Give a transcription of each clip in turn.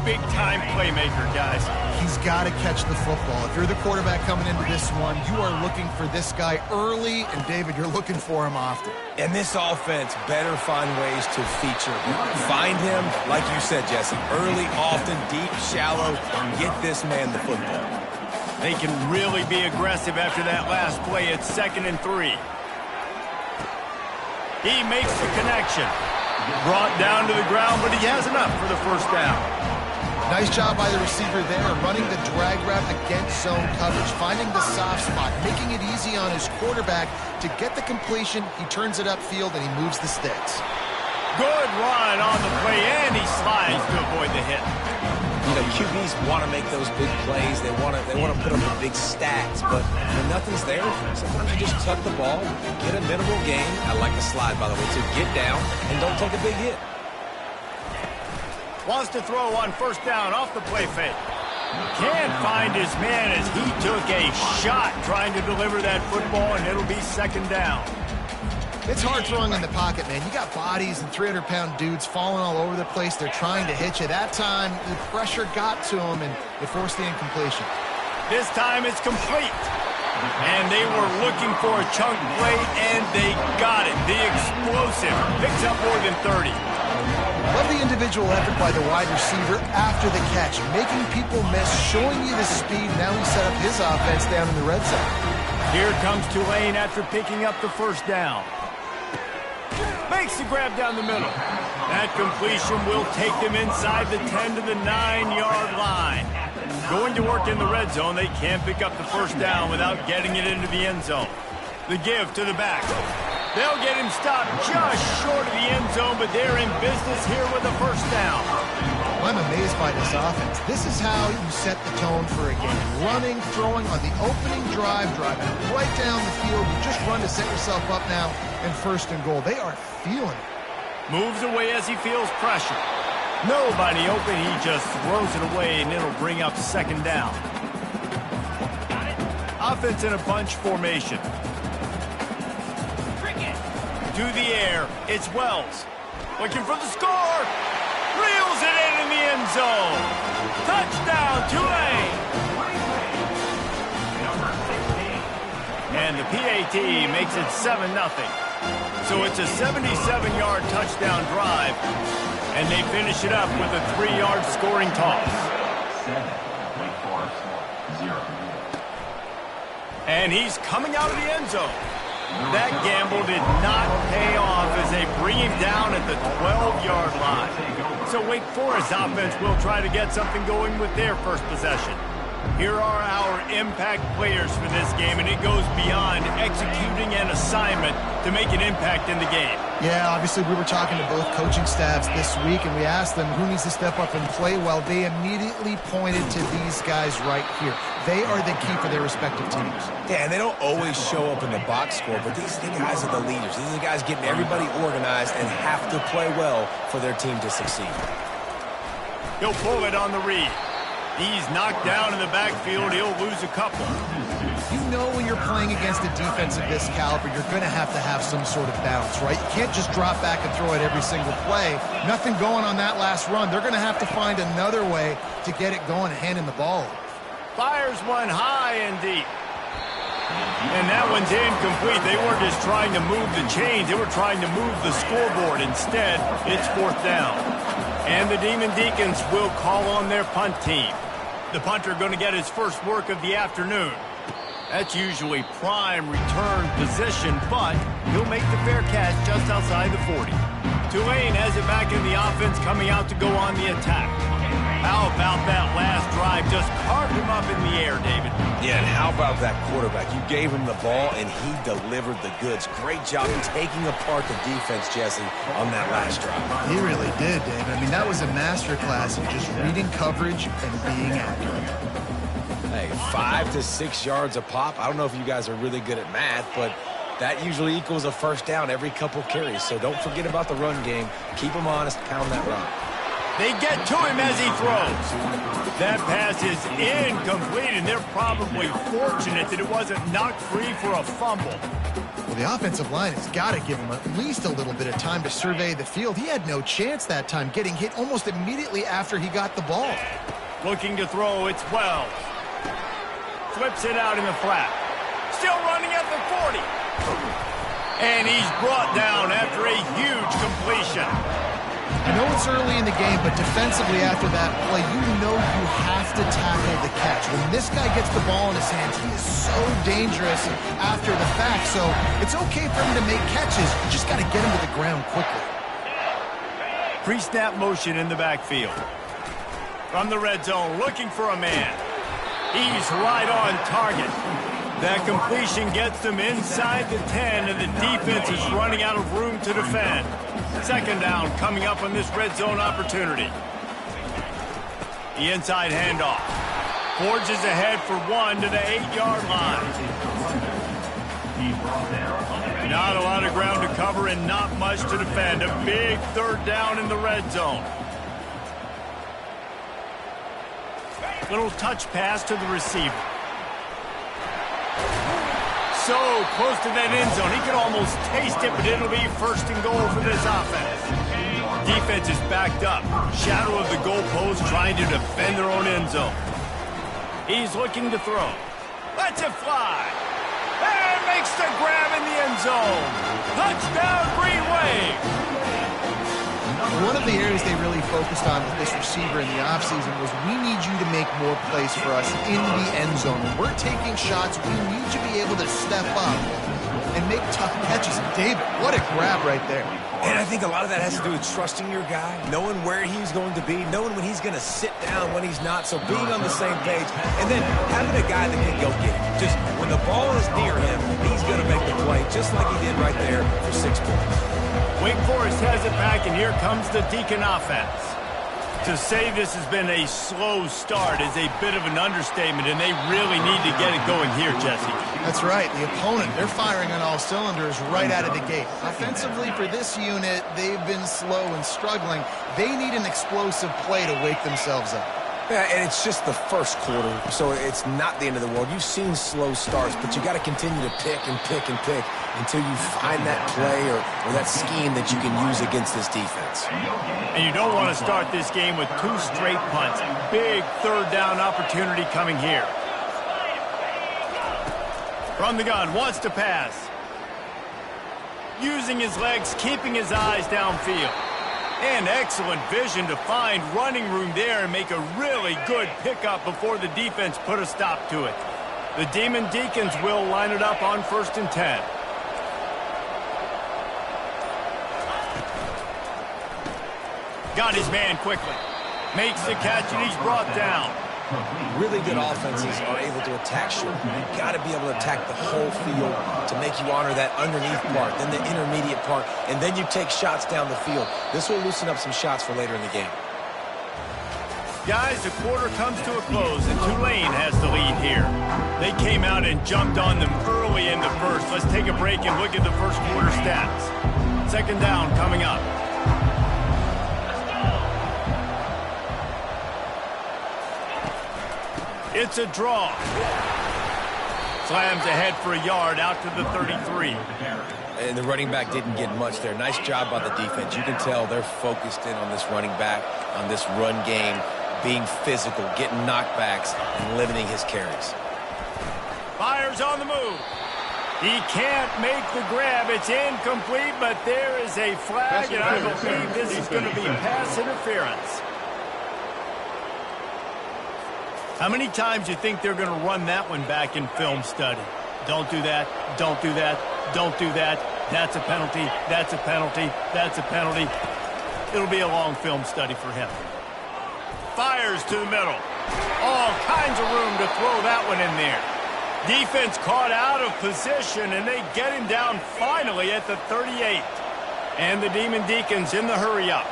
big-time playmaker, guys. He's got to catch the football. If you're the quarterback coming into this one, you are looking for this guy early, and David, you're looking for him often. And this offense better find ways to feature him. Find him, like you said, Jesse, early, often, deep, shallow, and get this man the football. They can really be aggressive after that last play. It's 2nd and 3. He makes the connection. Brought down to the ground, but he has enough for the first down. Nice job by the receiver there, running the drag route against zone coverage, finding the soft spot, making it easy on his quarterback to get the completion. He turns it upfield, and he moves the sticks. Good run on the play, and he slides to avoid the hit. You know, QBs want to make those big plays. They want to put up the big stats, but when nothing's there, sometimes you just tuck the ball, get a minimal gain. I like the slide, by the way, to get down and don't take a big hit. Wants to throw on first down off the play fake. Can't find his man as he took a shot trying to deliver that football, and it'll be 2nd down. It's hard throwing in the pocket, man. You got bodies and 300-pound dudes falling all over the place. They're trying to hit you. That time, the pressure got to him, and it forced the incompletion. This time it's complete. And they were looking for a chunk play, and they got it. The explosive picks up more than 30. Love the individual effort by the wide receiver after the catch, making people miss, showing you the speed. Now he set up his offense down in the red zone. Here comes Tulane after picking up the first down. Makes the grab down the middle. That completion will take them inside the 10 to the 9-yard line. Going to work in the red zone, they can't pick up the first down without getting it into the end zone. The give to the back. They'll get him stopped just short of the end zone, but they're in business here with a first down. I'm amazed by this offense. This is how you set the tone for a game. Running, throwing on the opening drive, driving right down the field. You just run to set yourself up now in 1st and goal. They are feeling it. Moves away as he feels pressure. Nobody open, he just throws it away, and it'll bring up 2nd down. Offense in a bunch formation. To the air, it's Wells. Looking for the score. Reels it in the end zone. Touchdown, Tulane. And the PAT makes it 7-0. So it's a 77-yard touchdown drive, and they finish it up with a 3-yard scoring toss. And he's coming out of the end zone. That gamble did not pay off as they bring him down at the 12-yard line. So Wake Forest offense will try to get something going with their first possession. Here are our impact players for this game, and it goes beyond executing an assignment to make an impact in the game. Yeah, obviously we were talking to both coaching staffs this week, and we asked them who needs to step up and play well. They immediately pointed to these guys right here. They are the key for their respective teams. Yeah, and they don't always show up in the box score, but these guys are the leaders. These are the guys getting everybody organized and have to play well for their team to succeed. He'll pull it on the read. He's knocked down in the backfield. He'll lose a couple. You know when you're playing against a defense of this caliber, you're going to have some sort of bounce, right? You can't just drop back and throw it every single play. Nothing going on that last run. They're going to have to find another way to get it going and handing the ball. Fires one high and deep. And that one's incomplete. They weren't just trying to move the chains. They were trying to move the scoreboard. Instead, it's 4th down. And the Demon Deacons will call on their punt team. The punter going to get his first work of the afternoon. That's usually prime return position, but he'll make the fair catch just outside the 40. Tulane has it back in the offense, coming out to go on the attack. How about that last drive? Just carved him up in the air, David. Yeah, and how about that quarterback? You gave him the ball, and he delivered the goods. Great job taking apart the defense, Jesse, on that last drive. He really did, Dave. I mean, that was a masterclass of just reading coverage and being accurate. Hey, 5 to 6 yards a pop. I don't know if you guys are really good at math, but that usually equals a first down every couple carries. So don't forget about the run game. Keep them honest, pound that rock. They get to him as he throws. That pass is incomplete, and they're probably fortunate that it wasn't knocked free for a fumble. Well, the offensive line has got to give him at least a little bit of time to survey the field. He had no chance that time, getting hit almost immediately after he got the ball. Looking to throw, it's Wells. Flips it out in the flat. Still running at the 40. And he's brought down after a huge completion. I know it's early in the game, but defensively after that play, you know you have to tackle the catch. When this guy gets the ball in his hands, he is so dangerous after the fact. So it's okay for him to make catches. You just got to get him to the ground quickly. Pre-snap motion in the backfield. From the red zone, looking for a man. He's right on target. That completion gets them inside the 10, and the defense is running out of room to defend. Second down coming up on this red zone opportunity. The inside handoff. Forges ahead for one to the 8-yard line. Not a lot of ground to cover and not much to defend. A big third down in the red zone. Little touch pass to the receiver. So close to that end zone. He could almost taste it, but it'll be first and goal for this offense. Defense is backed up. Shadow of the goalpost trying to defend their own end zone. He's looking to throw. Lets it fly. And makes the grab in the end zone. Touchdown, Green Wave. One of the areas they really focused on with this receiver in the offseason was we need you to make more plays for us in the end zone. When we're taking shots, we need you to be able to step up and make tough catches. And David, what a grab right there. And I think a lot of that has to do with trusting your guy, knowing where he's going to be, knowing when he's going to sit down, when he's not. So being on the same page, and then having a guy that can go get it. Just when the ball is near him, he's going to make the play, just like he did right there for 6 points. Wake Forest has it back, and here comes the Deacon offense. To say this has been a slow start is a bit of an understatement, and they really need to get it going here, Jesse. That's right. The opponent, they're firing on all cylinders right out of the gate. Offensively, for this unit, they've been slow and struggling. They need an explosive play to wake themselves up. Yeah, and it's just the first quarter, so it's not the end of the world. You've seen slow starts, but you got to continue to pick and pick and pick until you find that play or that scheme that you can use against this defense. And you don't want to start this game with 2 straight punts. Big third down opportunity coming here. From the gun, wants to pass. Using his legs, keeping his eyes downfield. And excellent vision to find running room there and make a really good pickup before the defense put a stop to it. The Demon Deacons will line it up on 1st and 10. Got his man quickly. Makes the catch, and he's brought down. Really good offenses are able to attack short. You've got to be able to attack the whole field to make you honor that underneath part, then the intermediate part, and then you take shots down the field. This will loosen up some shots for later in the game. Guys, the quarter comes to a close, and Tulane has the lead here. They came out and jumped on them early in the first. Let's take a break and look at the first quarter stats. Second down coming up. It's a draw. Slams ahead for a yard out to the 33. And the running back didn't get much there. Nice job by the defense. You can tell they're focused in on this running back, on this run game, being physical, getting knockbacks, and limiting his carries. Fires on the move. He can't make the grab. It's incomplete, but there is a flag, and I believe this is going to be pass interference. How many times do you think they're going to run that one back in film study? Don't do that. Don't do that. Don't do that. That's a penalty. That's a penalty. That's a penalty. It'll be a long film study for him. Fires to the middle. All kinds of room to throw that one in there. Defense caught out of position, and they get him down finally at the 38. And the Demon Deacons in the hurry-up.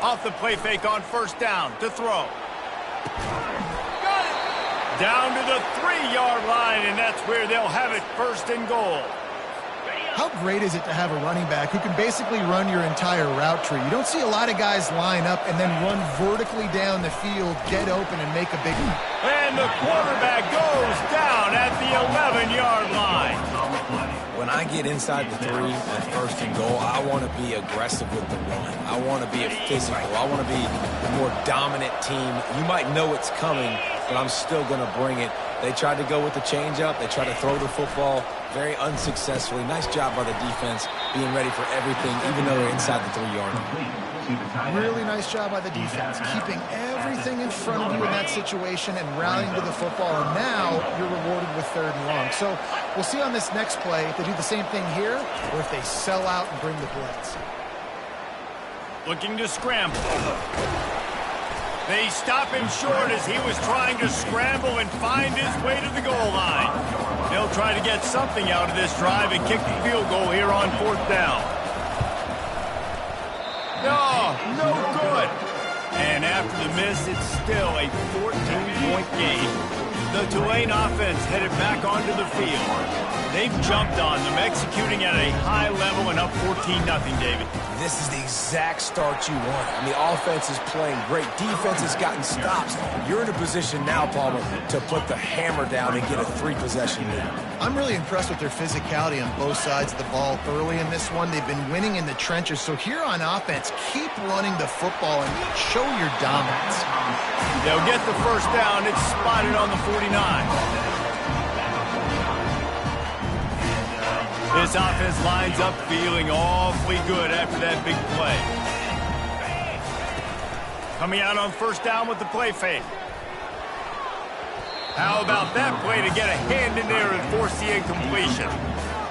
Off the play fake on first down to throw. Down to the 3-yard line, and that's where they'll have it, 1st and goal. How great is it to have a running back who can basically run your entire route tree? You don't see a lot of guys line up and then run vertically down the field, get open, and make a big one. And the quarterback goes down at the 11-yard line. When I get inside the 3 at 1st and goal, I want to be aggressive with the run. I want to be physical. I want to be a more dominant team. You might know it's coming, but I'm still going to bring it. They tried to go with the changeup. They tried to throw the football very unsuccessfully. Nice job by the defense being ready for everything, even though they're inside the 3-yard line. Really nice job by the defense, keeping everything in front of you in that situation and rallying to the football. And now you're rewarded with 3rd and long. So we'll see on this next play if they do the same thing here or if they sell out and bring the blitz. Looking to scramble. They stop him short as he was trying to scramble and find his way to the goal line. They'll try to get something out of this drive and kick the field goal here on 4th down. No good. And after the miss, it's still a 14-point game. The Tulane offense headed back onto the field. They've jumped on them, executing at a high level and up 14-0, David. This is the exact start you want. I mean, offense is playing great. Defense has gotten stops. You're in a position now, Palmer, to put the hammer down and get a 3-possession lead. I'm really impressed with their physicality on both sides of the ball early in this one. They've been winning in the trenches. So here on offense, keep running the football and show your dominance. They'll get the 1st down. It's spotted on the 49. This offense lines up feeling awfully good after that big play. Coming out on 1st down with the play fake. How about that play to get a hand in there and force the incompletion?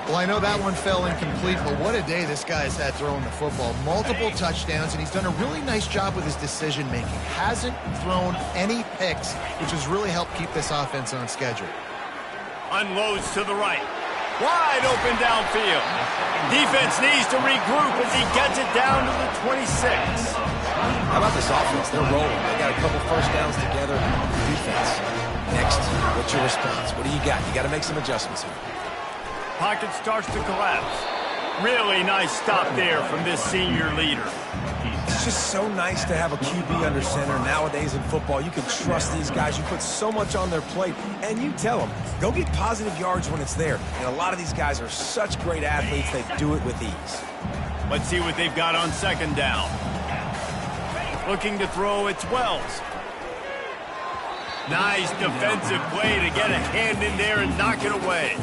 Well, I know that one fell incomplete, but what a day this guy's had throwing the football. Multiple touchdowns, and he's done a really nice job with his decision-making. Hasn't thrown any picks, which has really helped keep this offense on schedule. Unloads to the right. Wide open downfield. Defense needs to regroup as he gets it down to the 26. How about this offense? They're rolling. They got a couple 1st downs together. Defense. Next, what's your response? What do you got? You got to make some adjustments here. Pocket starts to collapse. Really nice stop there from this senior leader. It's just so nice to have a QB under center. Nowadays in football, you can trust these guys. You put so much on their plate, and you tell them, go get positive yards when it's there. And a lot of these guys are such great athletes, they do it with ease. Let's see what they've got on 2nd down. Looking to throw, it's Wells. Nice defensive play to get a hand in there and knock it away.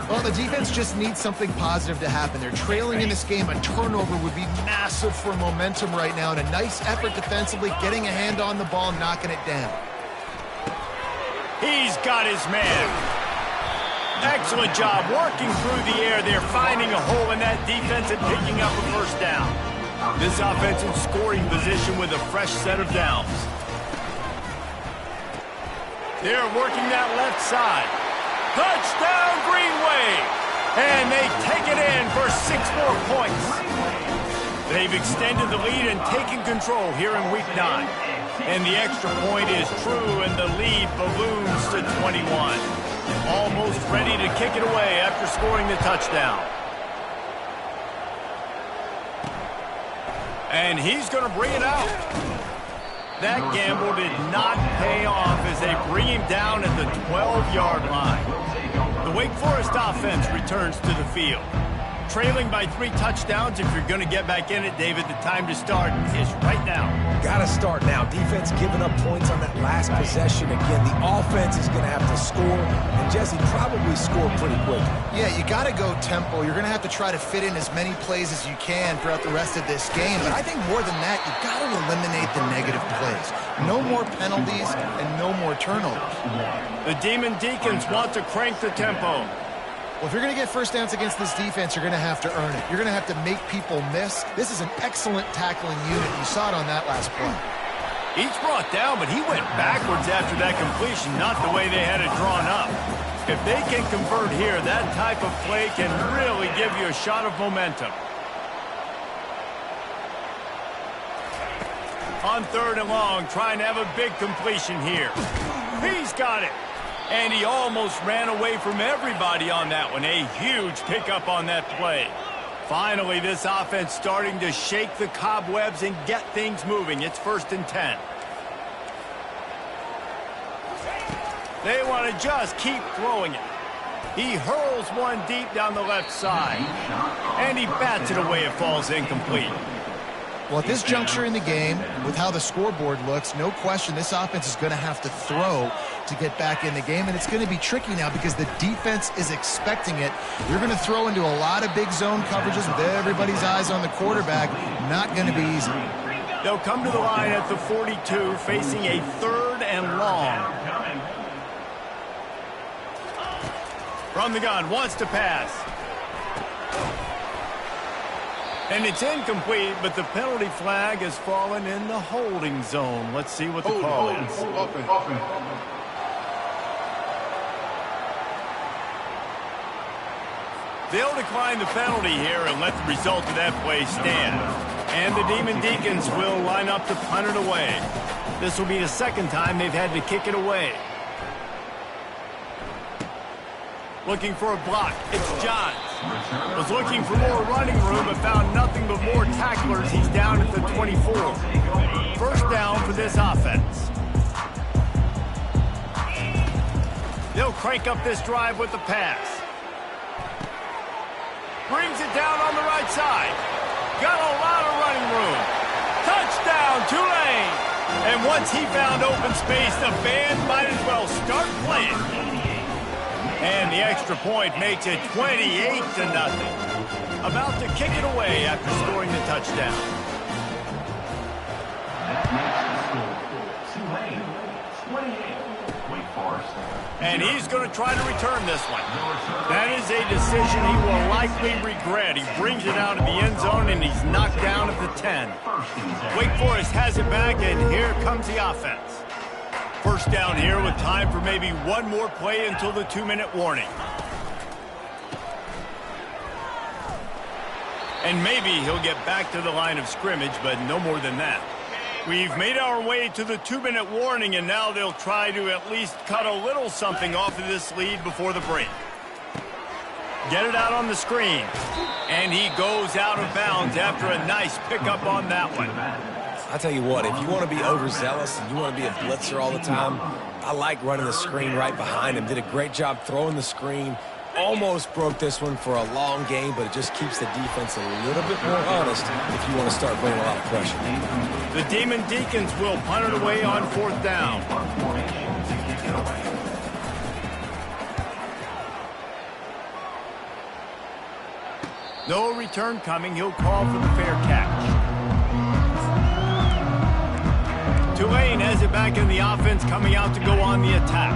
Well, the defense just needs something positive to happen. They're trailing in this game. A turnover would be massive for momentum right now, and a nice effort defensively, getting a hand on the ball, knocking it down. He's got his man. Excellent job working through the air there, finding a hole in that defense and picking up a 1st down. This offense in scoring position with a fresh set of downs. They're working that left side. Touchdown, Green Wave! And they take it in for 6 more points. They've extended the lead and taken control here in Week 9. And the extra point is true, and the lead balloons to 21. Almost ready to kick it away after scoring the touchdown. And he's going to bring it out. That gamble did not pay off as they bring him down at the 12-yard line. The Wake Forest offense returns to the field. Trailing by 3 touchdowns, if you're going to get back in it, David, the time to start is right now. Got to start now. Defense giving up points on that last possession. Again, the offense is going to have to score, and Jesse probably score pretty quick. Yeah, you got to go tempo. You're going to have to try to fit in as many plays as you can throughout the rest of this game. But I think more than that, you've got to eliminate the negative plays. No more penalties and no more turnovers. The Demon Deacons want to crank the tempo. Well, if you're going to get 1st downs against this defense, you're going to have to earn it. You're going to have to make people miss. This is an excellent tackling unit. You saw it on that last play. Each brought down, but he went backwards after that completion, not the way they had it drawn up. If they can convert here, that type of play can really give you a shot of momentum. On 3rd and long, trying to have a big completion here. He's got it. And he almost ran away from everybody on that one. A huge pickup on that play. Finally, this offense starting to shake the cobwebs and get things moving. It's 1st and 10. They want to just keep throwing it. He hurls one deep down the left side. And he bats it away. It falls incomplete. Well, at this juncture in the game, with how the scoreboard looks, no question this offense is going to have to throw to get back in the game, and it's going to be tricky now because the defense is expecting it. You're going to throw into a lot of big zone coverages with everybody's eyes on the quarterback. Not going to be easy. They'll come to the line at the 42, facing a 3rd and long. From the gun, wants to pass. And it's incomplete, but the penalty flag has fallen in the holding zone. Let's see what the call is. They'll decline the penalty here and let the result of that play stand. And the Demon Deacons will line up to punt it away. This will be the 2nd time they've had to kick it away. Looking for a block. It's Johns. Was looking for more running room but found nothing but more tacklers. He's down at the 24. 1st down for this offense. They'll crank up this drive with the pass. Brings it down on the right side. Got a lot of running room. Touchdown, Tulane! And once he found open space, the band might as well start playing. And the extra point makes it 28-0. About to kick it away after scoring the touchdown. And he's going to try to return this one. That is a decision he will likely regret. He brings it out of the end zone, and he's knocked down at the 10. Wake Forest has it back, and here comes the offense. 1st down here with time for maybe one more play until the 2-minute warning. And maybe he'll get back to the line of scrimmage, but no more than that. We've made our way to the 2-minute warning, and now they'll try to at least cut a little something off of this lead before the break. Get it out on the screen. And he goes out of bounds after a nice pickup on that one. I tell you what, if you want to be overzealous and you want to be a blitzer all the time, I like running the screen right behind him. Did a great job throwing the screen. Almost broke this one for a long game, but it just keeps the defense a little bit more honest if you want to start bringing a lot of pressure. The Demon Deacons will punt it away on 4th down. No return coming. He'll call for the fair catch. Tulane has it back in the offense, coming out to go on the attack.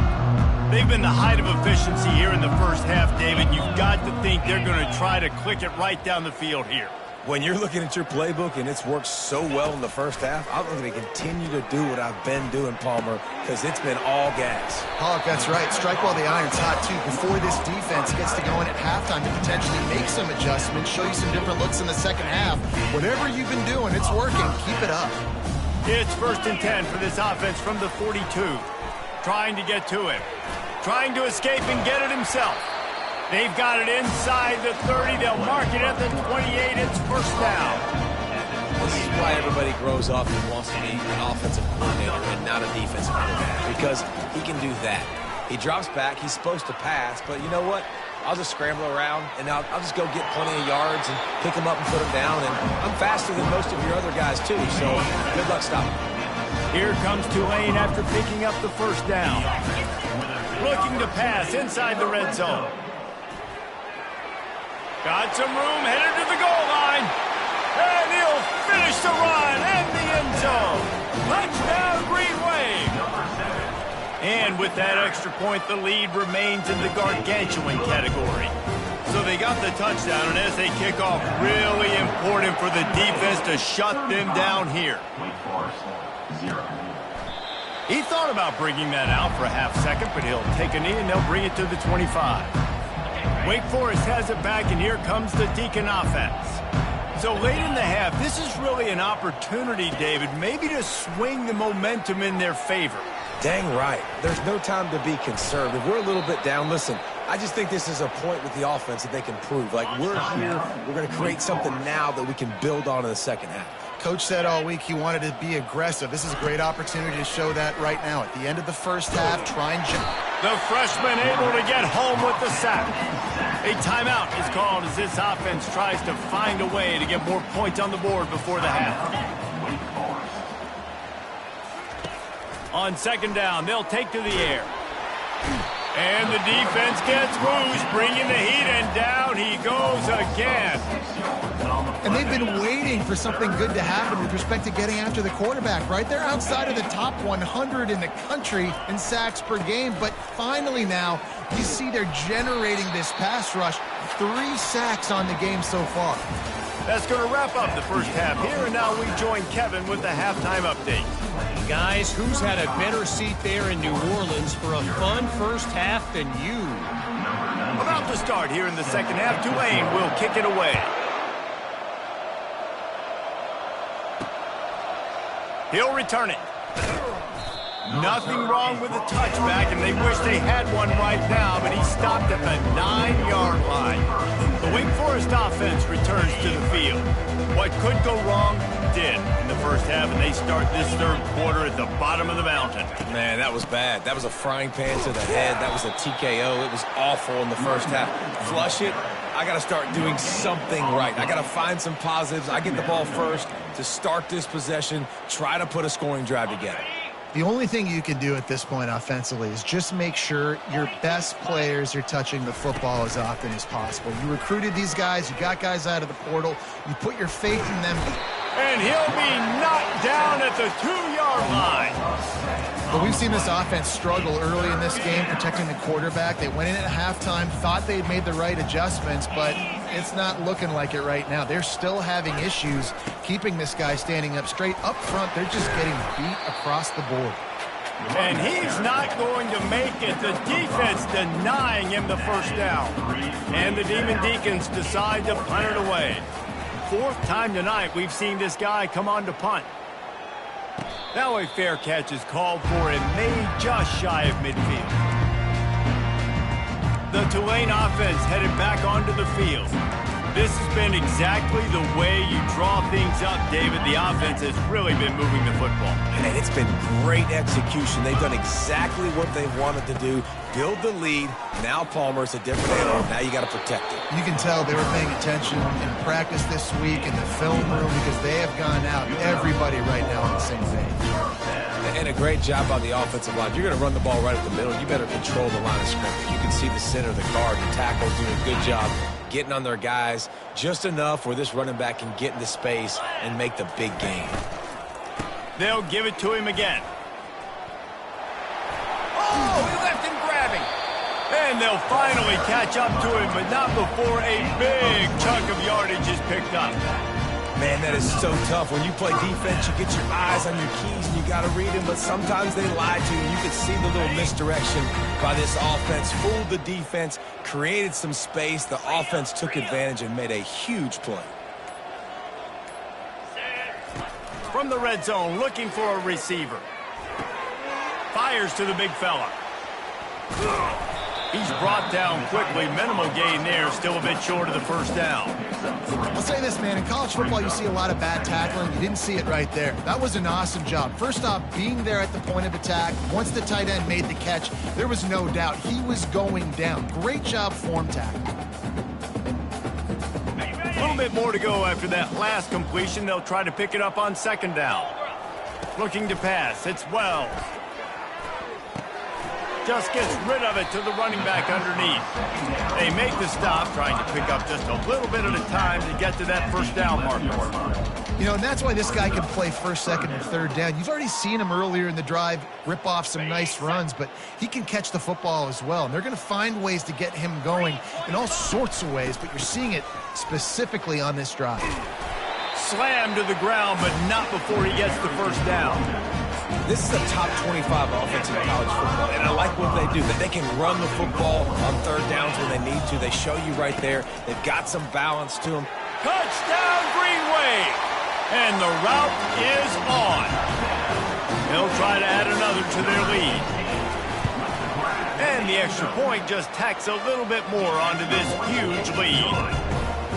They've been the height of efficiency here in the 1st half, David. You've got to think they're going to try to click it right down the field here. When you're looking at your playbook and it's worked so well in the 1st half, I'm going to continue to do what I've been doing, Palmer, because it's been all gas. Hawk, that's right. Strike while the iron's hot, too. Before this defense gets to going at halftime to potentially make some adjustments, show you some different looks in the 2nd half. Whatever you've been doing, it's working. Keep it up. It's 1st and 10 for this offense from the 42. Trying to get to him. Trying to escape and get it himself. They've got it inside the 30. They'll mark it at the 28. It's 1st down. This is why everybody grows up and wants to be an offensive coordinator and not a defensive coordinator, because he can do that. He drops back. He's supposed to pass, but you know what? I'll just scramble around, and I'll just go get plenty of yards and pick them up and put them down. And I'm faster than most of your other guys, too, so good luck stopping. Here comes Tulane after picking up the 1st down. Looking to pass inside the red zone. Got some room, headed to the goal line. And he'll finish the run and the end zone. Touchdown, Green Wave. And with that extra point, the lead remains in the gargantuan category. So they got the touchdown, and as they kick off, really important for the defense to shut them down here. He thought about bringing that out for a half second, but he'll take a knee and they'll bring it to the 25. Wake Forest has it back, and here comes the Deacon offense. So late in the half, this is really an opportunity, David, maybe to swing the momentum in their favor. Dang right. There's no time to be conservative. We're a little bit down. Listen, I just think this is a point with the offense that they can prove. Like, we're here, we're going to create something now that we can build on in the second half. Coach said all week he wanted to be aggressive. This is a great opportunity to show that right now. At the end of the first half, try and jump. The freshman able to get home with the sack. A timeout is called as this offense tries to find a way to get more points on the board before the half. On second down, they'll take to the air. And the defense gets loose, bringing the heat, and down he goes again. And they've been waiting for something good to happen with respect to getting after the quarterback, right? They're outside of the top 100 in the country in sacks per game, but finally now you see they're generating this pass rush. 3 sacks on the game so far. That's going to wrap up the first half here, and now we join Kevin with the halftime update. Guys, who's had a better seat there in New Orleans for a fun first half than you? About to start here in the second half, Tulane will kick it away. He'll return it. Nothing wrong with the touchback, and they wish they had one right now, but he stopped at the 9-yard line. The Wake Forest offense returns to the field. What could go wrong did in the first half, and they start this third quarter at the bottom of the mountain. Man, that was bad. That was a frying pan to the head. That was a TKO. It was awful in the first half. Flush it. I got to start doing something right. I got to find some positives. I get the ball first to start this possession, try to put a scoring drive together. The only thing you can do at this point offensively is just make sure your best players are touching the football as often as possible. You recruited these guys. You got guys out of the portal. You put your faith in them. And he'll be knocked down at the 2-yard line. But we've seen this offense struggle early in this game protecting the quarterback. They went in at halftime, thought they'd made the right adjustments, but it's not looking like it right now. They're still having issues keeping this guy standing up straight. Up front, they're just getting beat across the board. And he's not going to make it. The defense denying him the first down. And the Demon Deacons decide to punt it away. 4th time tonight we've seen this guy come on to punt. Now a fair catch is called for and made just shy of midfield. The Tulane offense headed back onto the field. This has been exactly the way you draw things up, David. The offense has really been moving the football. And it's been great execution. They've done exactly what they wanted to do. Build the lead. Now Palmer's a different animal. Now you got to protect it. You can tell they were paying attention in practice this week in the film room because they have gone out, everybody right now on the same page. And a great job by the offensive line. If you're going to run the ball right at the middle, you better control the line of scrimmage. You can see the center of the guard. The tackle's doing a good job getting on their guys just enough where this running back can get into space and make the big game. They'll give it to him again. Oh, he left him grabbing. And they'll finally catch up to him, but not before a big chunk of yardage is picked up. Man, that is so tough. When you play defense, you get your eyes on your keys and you got to read them, but sometimes they lie to you. You can see the little misdirection by this offense. Fooled the defense, created some space. The offense took advantage and made a huge play. From the red zone, looking for a receiver. Fires to the big fella. He's brought down quickly. Minimal gain there. Still a bit short of the first down. I'll say this, man. In college football, you see a lot of bad tackling. You didn't see it right there. That was an awesome job. First off, being there at the point of attack. Once the tight end made the catch, there was no doubt he was going down. Great job form tackle. A little bit more to go after that last completion. They'll try to pick it up on second down. Looking to pass. It's Wells. Just gets rid of it to the running back underneath. They make the stop, trying to pick up just a little bit at a time to get to that first down marker. You know, and that's why this guy can play first, second, and third down. You've already seen him earlier in the drive rip off some nice runs, but he can catch the football as well. And they're going to find ways to get him going in all sorts of ways, but you're seeing it specifically on this drive. Slammed to the ground, but not before he gets the first down. This is a top 25 offense in college football, and I like what they do. That they can run the football on third downs when they need to. They show you right there. They've got some balance to them. Touchdown, Green Wave! And the route is on. They'll try to add another to their lead. And the extra point just tacks a little bit more onto this huge lead.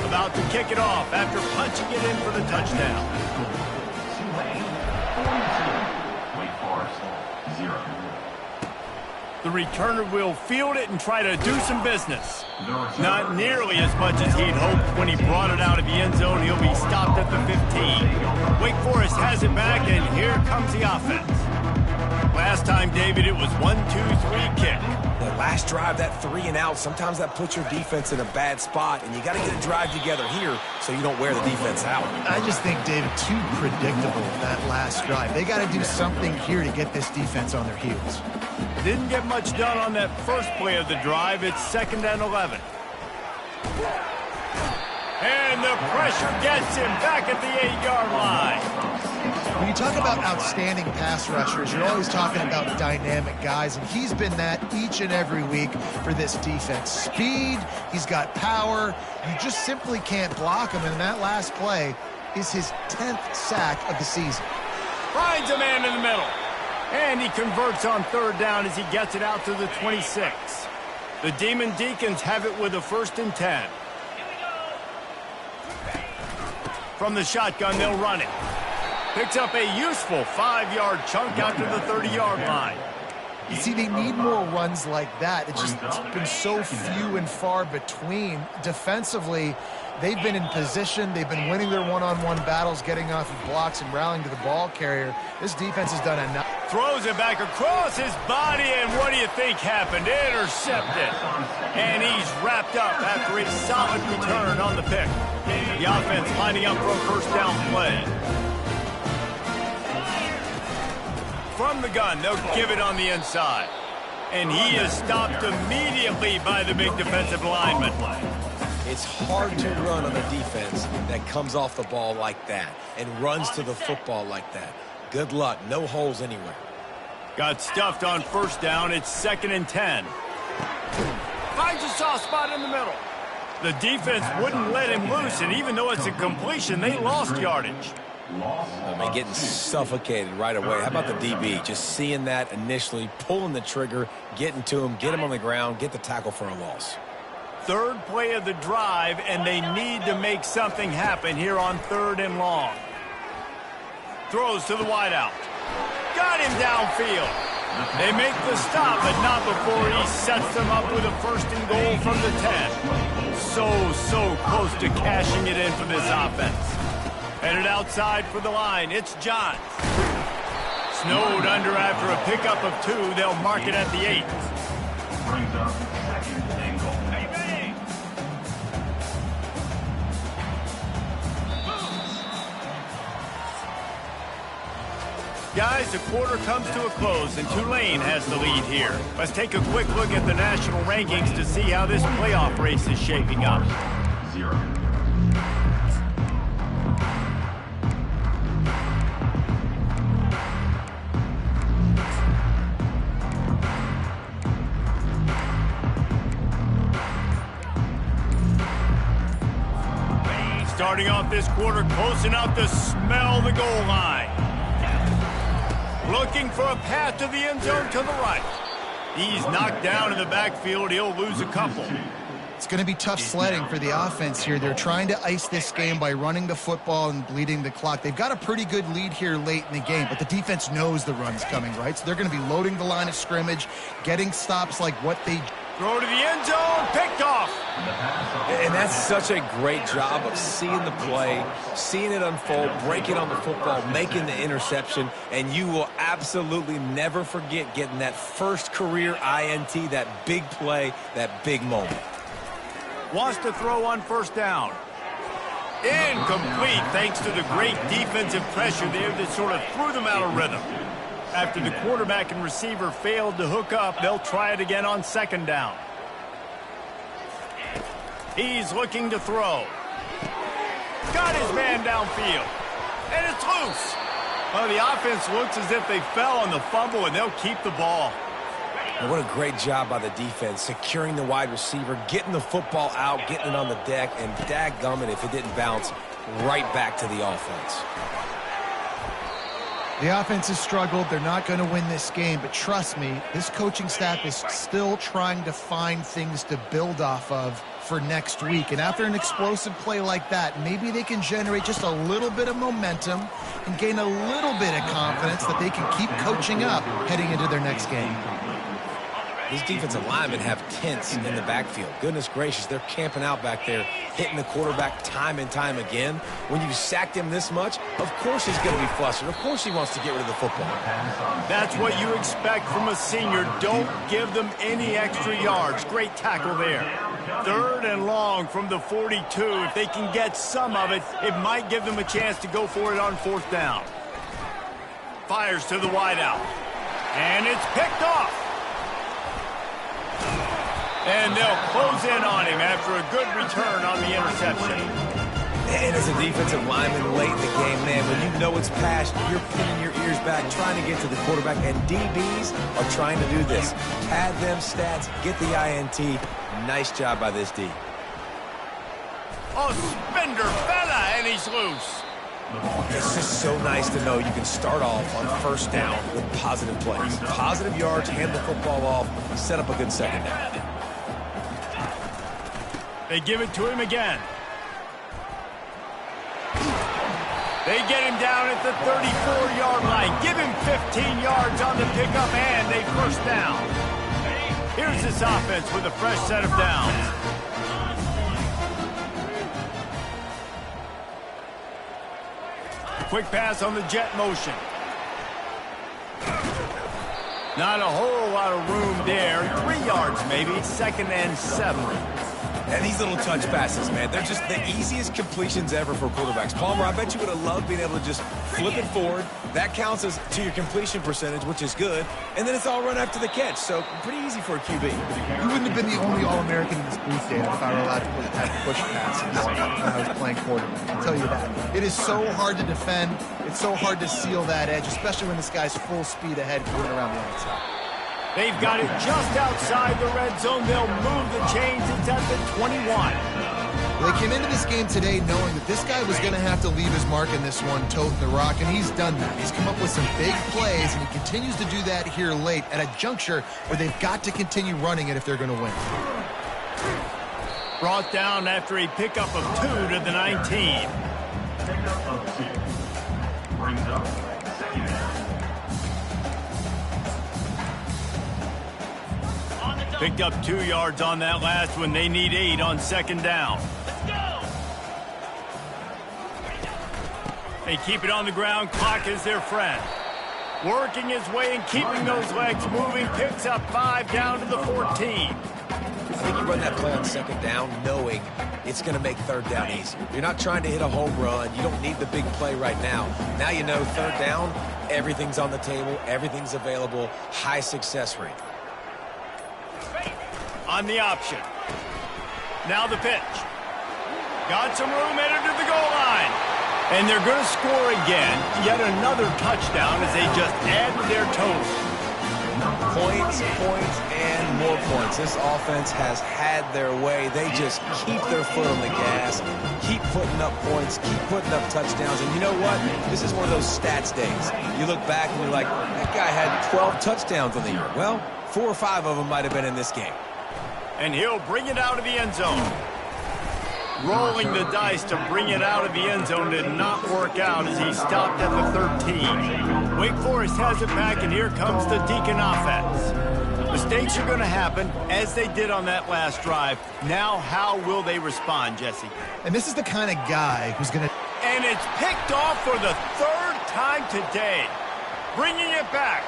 About to kick it off after punching it in for the touchdown. The returner will field it and try to do some business. Not nearly as much as he'd hoped when he brought it out of the end zone. He'll be stopped at the 15. Wake Forest has it back, and here comes the offense. Last time, David, it was 1-2-3 kick. The last drive, that 3 and out, sometimes that puts your defense in a bad spot, and you got to get a drive together here so you don't wear the defense out. I just think, David, too predictable that last drive. They got to do something here to get this defense on their heels. Didn't get much done on that first play of the drive. It's 2nd and 11. And the pressure gets him back at the 8-yard line. When you talk about outstanding pass rushers, you're always talking about dynamic guys, and he's been that each and every week for this defense. Speed, he's got power. You just simply can't block him, and that last play is his 10th sack of the season. Finds a man in the middle. And he converts on 3rd down as he gets it out to the 26. The Demon Deacons have it with a 1st and 10. From the shotgun, they'll run it. Picks up a useful 5-yard chunk out to the 30-yard line. You see, they need more runs like that. It's been so few and far between. Defensively, they've been in position. They've been winning their one-on-one battles, getting off of blocks and rallying to the ball carrier. This defense has done enough. Throws it back across his body, and what do you think happened? Intercepted. And he's wrapped up after a solid return on the pick. The offense lining up for a 1st down play. From the gun, they'll give it on the inside. And he is stopped immediately by the big defensive lineman. It's hard to run on a defense that comes off the ball like that and runs to the football like that. Good luck. No holes anywhere. Got stuffed on 1st down. It's 2nd and 10. Finds a soft spot in the middle. The defense wouldn't let him loose, and even though it's a completion, they lost yardage. I mean, getting suffocated right away. How about the DB? Just seeing that initially, pulling the trigger, getting to him, get him on the ground, get the tackle for a loss. 3rd play of the drive, and they need to make something happen here on 3rd and long. Throws to the wideout. Got him downfield. They make the stop, but not before he sets them up with a 1st and goal from the 10. So close to cashing it in for this offense. Headed outside for the line. It's Johns. Snowed under after a pickup of 2. They'll mark it at the 8. Brings up 2nd and goal. Guys, the quarter comes to a close, and Tulane has the lead here. Let's take a quick look at the national rankings to see how this playoff race is shaping up. 0. Starting off this quarter close enough to smell the goal line. Looking for a path to the end zone to the right. He's knocked down in the backfield. He'll lose a couple. It's going to be tough sledding for the offense here. They're trying to ice this game by running the football and bleeding the clock. They've got a pretty good lead here late in the game, but the defense knows the run's coming, right? So they're going to be loading the line of scrimmage, getting stops like what they throw to the end zone, picked off. And that's such a great job of seeing the play, seeing it unfold, breaking on the football, making the interception, and you will absolutely never forget getting that first career INT, that big play, that big moment. Wants to throw on 1st down. Incomplete thanks to the great defensive pressure there that sort of threw them out of rhythm. After the quarterback and receiver failed to hook up, they'll try it again on 2nd down. He's looking to throw. Got his man downfield. And it's loose. Well, the offense looks as if they fell on the fumble, and they'll keep the ball. And what a great job by the defense, securing the wide receiver, getting the football out, getting it on the deck, and dadgummit if it didn't bounce right back to the offense. The offense has struggled. They're not going to win this game, but trust me, this coaching staff is still trying to find things to build off of for next week. And after an explosive play like that, maybe they can generate just a little bit of momentum and gain a little bit of confidence that they can keep coaching up heading into their next game. These defensive linemen have tents in the backfield. Goodness gracious, they're camping out back there, hitting the quarterback time and time again. When you sacked him this much, of course he's going to be flustered. Of course he wants to get rid of the football. That's what you expect from a senior. Don't give them any extra yards. Great tackle there. 3rd and long from the 42. If they can get some of it, it might give them a chance to go for it on 4th down. Fires to the wideout. And it's picked off. And they'll close in on him after a good return on the interception. And as a defensive lineman late in the game, man, when you know it's passed, you're pinning your ears back, trying to get to the quarterback, and DBs are trying to do this. Pad them stats, get the INT. Nice job by this D. Oh, Spender fella, and he's loose. It's just so nice to know you can start off on 1st down with positive plays. Positive yards, hand the football off, set up a good 2nd down. They give it to him again. They get him down at the 34-yard line. Give him 15 yards on the pickup and a 1st down. Here's this offense with a fresh set of downs. Quick pass on the jet motion. Not a whole lot of room there. 3 yards maybe. 2nd and 7. And these little touch passes, man, they're just the easiest completions ever for quarterbacks. Palmer, I bet you would have loved being able to just flip it forward. That counts as to your completion percentage, which is good. And then it's all run after the catch, so pretty easy for a QB. You wouldn't have been the only All-American in this booth, Dan, if I were allowed to push passes when I was playing quarterback. I'll tell you that. It is so hard to defend. It's so hard to seal that edge, especially when this guy's full speed ahead coming around the outside. They've got it just outside the red zone. They'll move the chains. It's at the 21. They came into this game today knowing that this guy was going to have to leave his mark in this one, toting the rock, and he's done that. He's come up with some big plays, and he continues to do that here late at a juncture where they've got to continue running it if they're going to win. Brought down after a pickup of 2 to the 19. Picked up 2 yards on that last one. They need 8 on 2nd down. They keep it on the ground. Clock is their friend. Working his way and keeping those legs moving. Picks up 5 down to the 14. I think you run that play on 2nd down knowing it's going to make 3rd down easier. You're not trying to hit a home run. You don't need the big play right now. Now you know 3rd down, everything's on the table, everything's available, high success rate. On the option. Now the pitch. Got some room headed to the goal line. And they're going to score again. Yet another touchdown as they just add to their total. Points, and more points. This offense has had their way. They just keep their foot on the gas, keep putting up points, keep putting up touchdowns. And you know what? This is one of those stats days. You look back and you're like, that guy had 12 touchdowns on the year. Well, 4 or 5 of them might have been in this game. And he'll bring it out of the end zone. Rolling the dice to bring it out of the end zone did not work out as he stopped at the 13. Wake Forest has it back, and here comes the Deacon offense. Mistakes are going to happen, as they did on that last drive. Now, how will they respond, Jesse? And this is the kind of guy who's going to... And it's picked off for the 3rd time today. Bringing it back.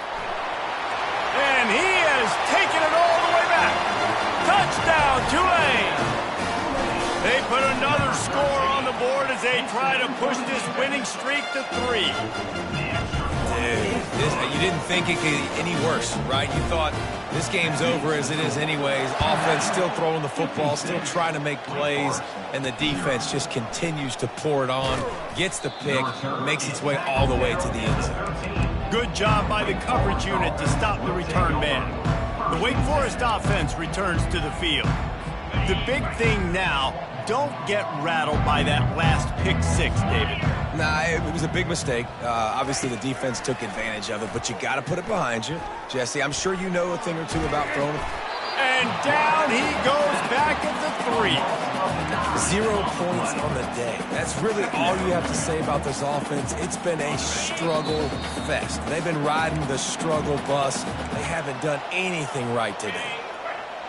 And he has taken it all the way back. Touchdown, Tulane. They put another score on the board as they try to push this winning streak to 3. Dude, you didn't think it could get any worse, right? You thought this game's over as it is anyways. Offense still throwing the football, still trying to make plays, and the defense just continues to pour it on, gets the pick, makes its way all the way to the end zone. Good job by the coverage unit to stop the return man. The Wake Forest offense returns to the field. The big thing now, don't get rattled by that last pick six, David. Nah, it was a big mistake. Obviously, the defense took advantage of it, but you got to put it behind you. Jesse, I'm sure you know a thing or two about throwing. And down he goes back at the 3. 0 points on the day. That's really all you have to say about this offense. It's been a struggle fest. They've been riding the struggle bus. They haven't done anything right today.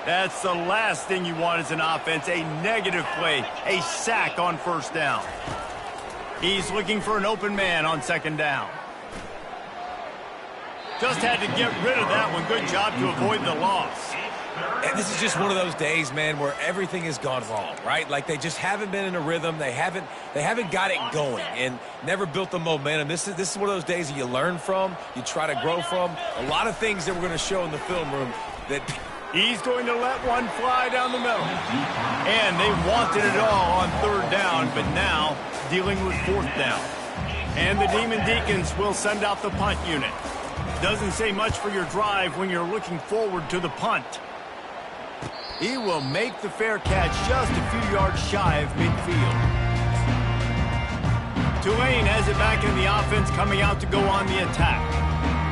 That's the last thing you want as an offense, a negative play, a sack on first down. He's looking for an open man on second down. Just had to get rid of that one. Good job to avoid the loss. And this is just one of those days, man, where everything has gone wrong, right? Like they just haven't been in a rhythm. They haven't got it going and never built the momentum. This is one of those days that you learn from, you try to grow from. A lot of things that we're going to show in the film room that... He's going to let one fly down the middle. And they wanted it all on third down, but now dealing with fourth down. And the Demon Deacons will send out the punt unit. Doesn't say much for your drive when you're looking forward to the punt. He will make the fair catch just a few yards shy of midfield. Tulane has it back in the offense, coming out to go on the attack.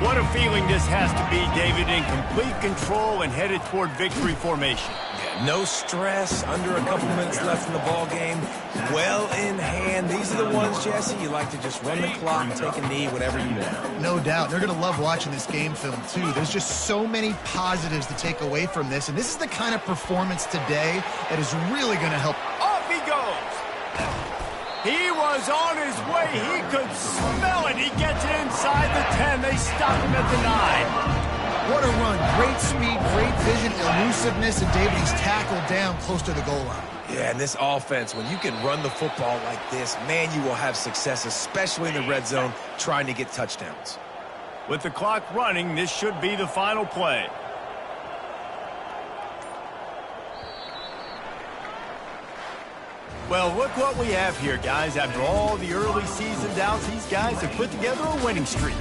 What a feeling this has to be, David, in complete control and headed toward victory formation. Yeah, no stress, under a couple minutes left in the ball game. Well in hand. These are the ones, Jesse, you like to just run the clock and take a knee, whatever you want. No doubt. They're going to love watching this game film, too. There's just so many positives to take away from this, and this is the kind of performance today that is really going to help. Off he goes. He was on his way. He could smell it. He gets it inside the 10. They stop him at the 9. What a run. Great speed, great vision, elusiveness, and David, he's tackled down close to the goal line. Yeah, and this offense, when you can run the football like this, man, you will have success, especially in the red zone, trying to get touchdowns. With the clock running, this should be the final play. Well, look what we have here, guys. After all the early season doubts, these guys have put together a winning streak.